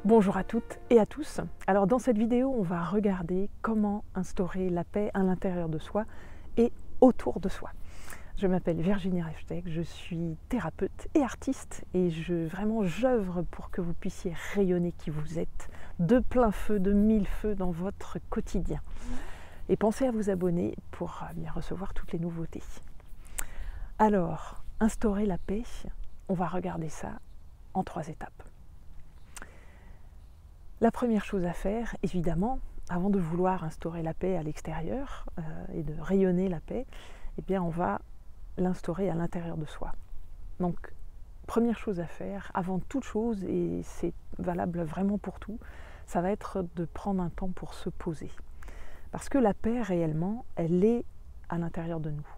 Bonjour à toutes et à tous. Alors dans cette vidéo, on va regarder comment instaurer la paix à l'intérieur de soi et autour de soi. Je m'appelle Virginie Reftec, je suis thérapeute et artiste et vraiment j'œuvre pour que vous puissiez rayonner qui vous êtes de plein feu, de mille feux dans votre quotidien. Et pensez à vous abonner pour bien recevoir toutes les nouveautés. Alors, instaurer la paix, on va regarder ça en 3 étapes. La première chose à faire, évidemment, avant de vouloir instaurer la paix à l'extérieur et de rayonner la paix, eh bien on va l'instaurer à l'intérieur de soi. Donc, première chose à faire, avant toute chose, et c'est valable vraiment pour tout, ça va être de prendre un temps pour se poser. Parce que la paix, réellement, elle est à l'intérieur de nous.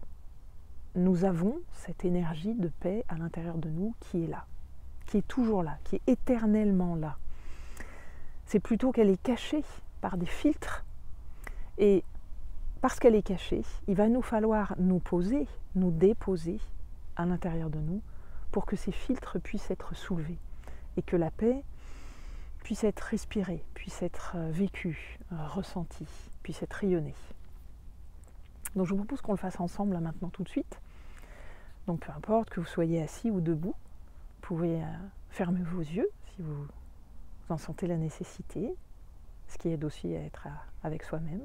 Nous avons cette énergie de paix à l'intérieur de nous qui est là, qui est toujours là, qui est éternellement là. C'est plutôt qu'elle est cachée par des filtres. Et parce qu'elle est cachée, il va nous falloir nous poser, nous déposer à l'intérieur de nous pour que ces filtres puissent être soulevés et que la paix puisse être respirée, puisse être vécue, ressentie, puisse être rayonnée. Donc je vous propose qu'on le fasse ensemble là maintenant tout de suite. Donc peu importe que vous soyez assis ou debout, vous pouvez fermer vos yeux si vous en sentez la nécessité, ce qui aide aussi à être avec soi-même.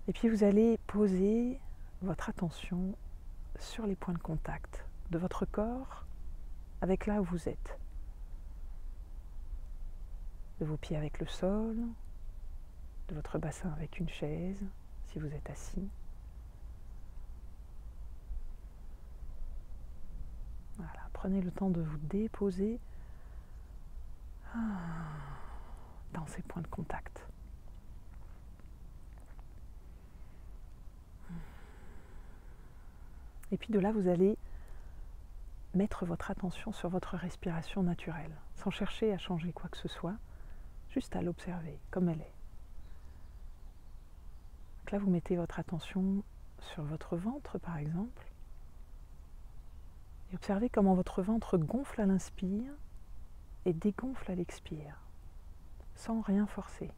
Et puis vous allez poser votre attention sur les points de contact de votre corps avec là où vous êtes. De vos pieds avec le sol, de votre bassin avec une chaise, si vous êtes assis. Voilà, prenez le temps de vous déposer dans ces points de contact. Et puis de là, vous allez mettre votre attention sur votre respiration naturelle, sans chercher à changer quoi que ce soit, juste à l'observer comme elle est. Donc là, vous mettez votre attention sur votre ventre, par exemple, et observez comment votre ventre gonfle à l'inspire et dégonfle à l'expire, sans rien forcer.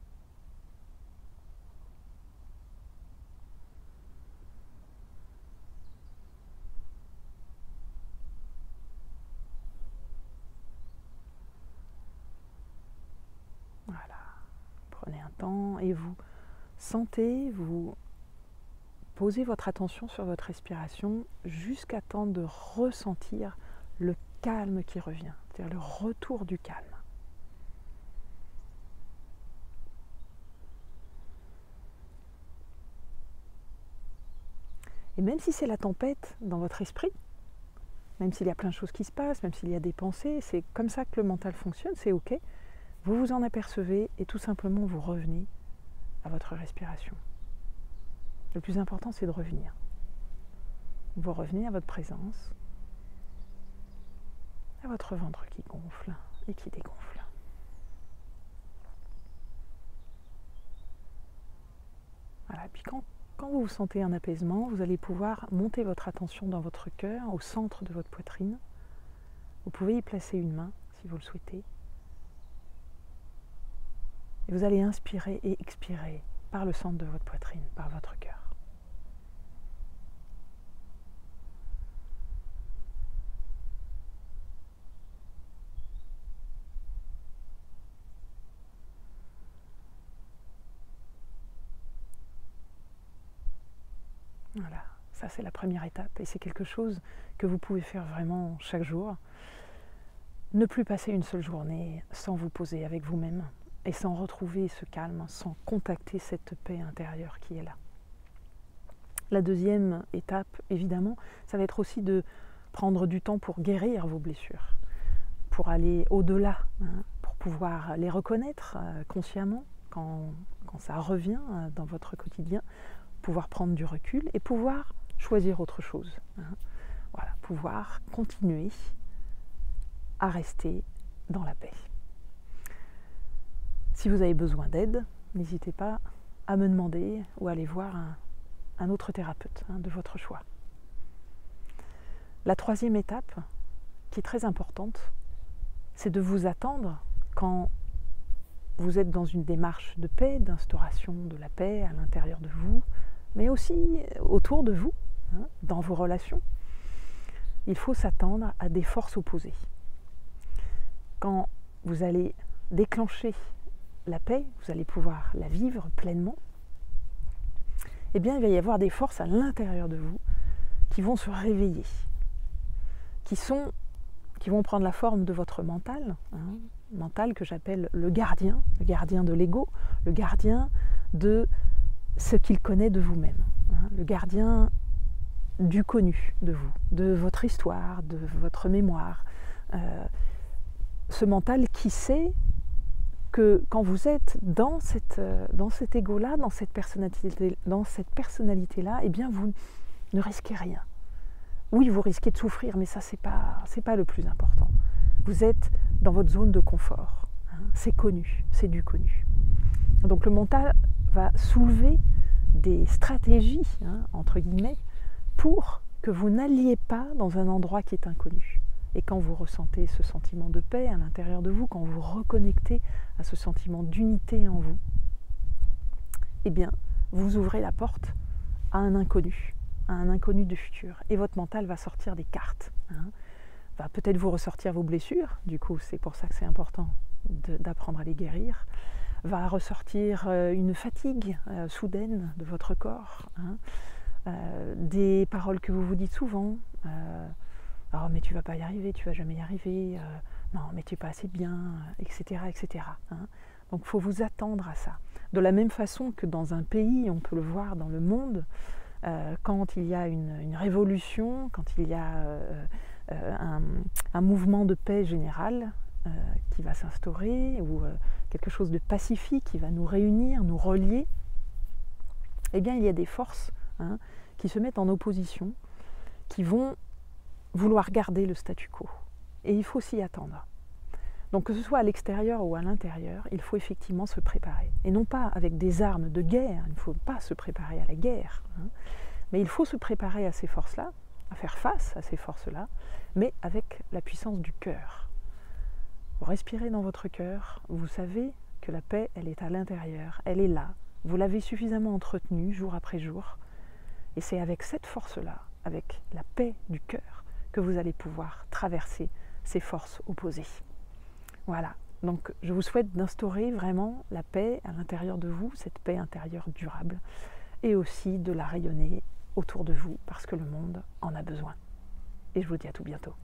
Voilà, prenez un temps et vous sentez, vous posez votre attention sur votre respiration jusqu'à temps de ressentir le calme qui revient, c'est-à-dire le retour du calme. Et même si c'est la tempête dans votre esprit, même s'il y a plein de choses qui se passent, même s'il y a des pensées, c'est comme ça que le mental fonctionne, c'est ok. Vous vous en apercevez et tout simplement vous revenez à votre respiration. Le plus important, c'est de revenir. Vous revenez à votre présence, à votre ventre qui gonfle et qui dégonfle. Voilà, et puis quand vous sentez un apaisement, vous allez pouvoir monter votre attention dans votre cœur, au centre de votre poitrine. Vous pouvez y placer une main, si vous le souhaitez. Et vous allez inspirer et expirer par le centre de votre poitrine, par votre cœur. Voilà, ça c'est la première étape et c'est quelque chose que vous pouvez faire vraiment chaque jour. Ne plus passer une seule journée sans vous poser avec vous-même et sans retrouver ce calme, sans contacter cette paix intérieure qui est là. La deuxième étape, évidemment, ça va être aussi de prendre du temps pour guérir vos blessures, pour aller au-delà, pour pouvoir les reconnaître consciemment quand ça revient dans votre quotidien, pouvoir prendre du recul et pouvoir choisir autre chose. Voilà, pouvoir continuer à rester dans la paix. Si vous avez besoin d'aide, n'hésitez pas à me demander ou à aller voir un autre thérapeute de votre choix. La troisième étape, qui est très importante, c'est de vous attendre quand vous êtes dans une démarche de paix, d'instauration de la paix à l'intérieur de vous, mais aussi autour de vous, hein, dans vos relations. Il faut s'attendre à des forces opposées. Quand vous allez déclencher la paix, vous allez pouvoir la vivre pleinement, eh bien il va y avoir des forces à l'intérieur de vous qui vont se réveiller, qui vont prendre la forme de votre mental, hein, mental que j'appelle le gardien de l'ego, le gardien de ce qu'il connaît de vous-même, hein, le gardien du connu de vous, de votre histoire, de votre mémoire. Ce mental qui sait que quand vous êtes dans cet ego-là, dans cette personnalité-là, eh bien vous ne risquez rien. Oui, vous risquez de souffrir, mais ça, c'est pas le plus important. Vous êtes dans votre zone de confort. Hein, c'est connu, c'est du connu. Donc le mental va soulever des stratégies, hein, entre guillemets, pour que vous n'alliez pas dans un endroit qui est inconnu. Et quand vous ressentez ce sentiment de paix à l'intérieur de vous, quand vous reconnectez à ce sentiment d'unité en vous, eh bien, vous ouvrez la porte à un inconnu du futur. Et votre mental va sortir des cartes, hein, va peut-être vous ressortir vos blessures, du coup c'est pour ça que c'est important d'apprendre à les guérir, va ressortir une fatigue soudaine de votre corps, hein, des paroles que vous vous dites souvent, oh mais tu vas pas y arriver, tu vas jamais y arriver, non mais tu es pas assez bien, etc. etc. Hein. Donc il faut vous attendre à ça. De la même façon que dans un pays, on peut le voir dans le monde, quand il y a une révolution, quand il y a un mouvement de paix général qui va s'instaurer, ou quelque chose de pacifique qui va nous réunir, nous relier, eh bien il y a des forces, hein, qui se mettent en opposition, qui vont vouloir garder le statu quo. Et il faut s'y attendre. Donc que ce soit à l'extérieur ou à l'intérieur, il faut effectivement se préparer. Et non pas avec des armes de guerre, il ne faut pas se préparer à la guerre, hein, mais il faut se préparer à ces forces-là, à faire face à ces forces-là, mais avec la puissance du cœur. Vous respirez dans votre cœur, vous savez que la paix, elle est à l'intérieur, elle est là. Vous l'avez suffisamment entretenue jour après jour, et c'est avec cette force-là, avec la paix du cœur, que vous allez pouvoir traverser ces forces opposées. Voilà, donc je vous souhaite d'instaurer vraiment la paix à l'intérieur de vous, cette paix intérieure durable, et aussi de la rayonner autour de vous, parce que le monde en a besoin. Et je vous dis à tout bientôt.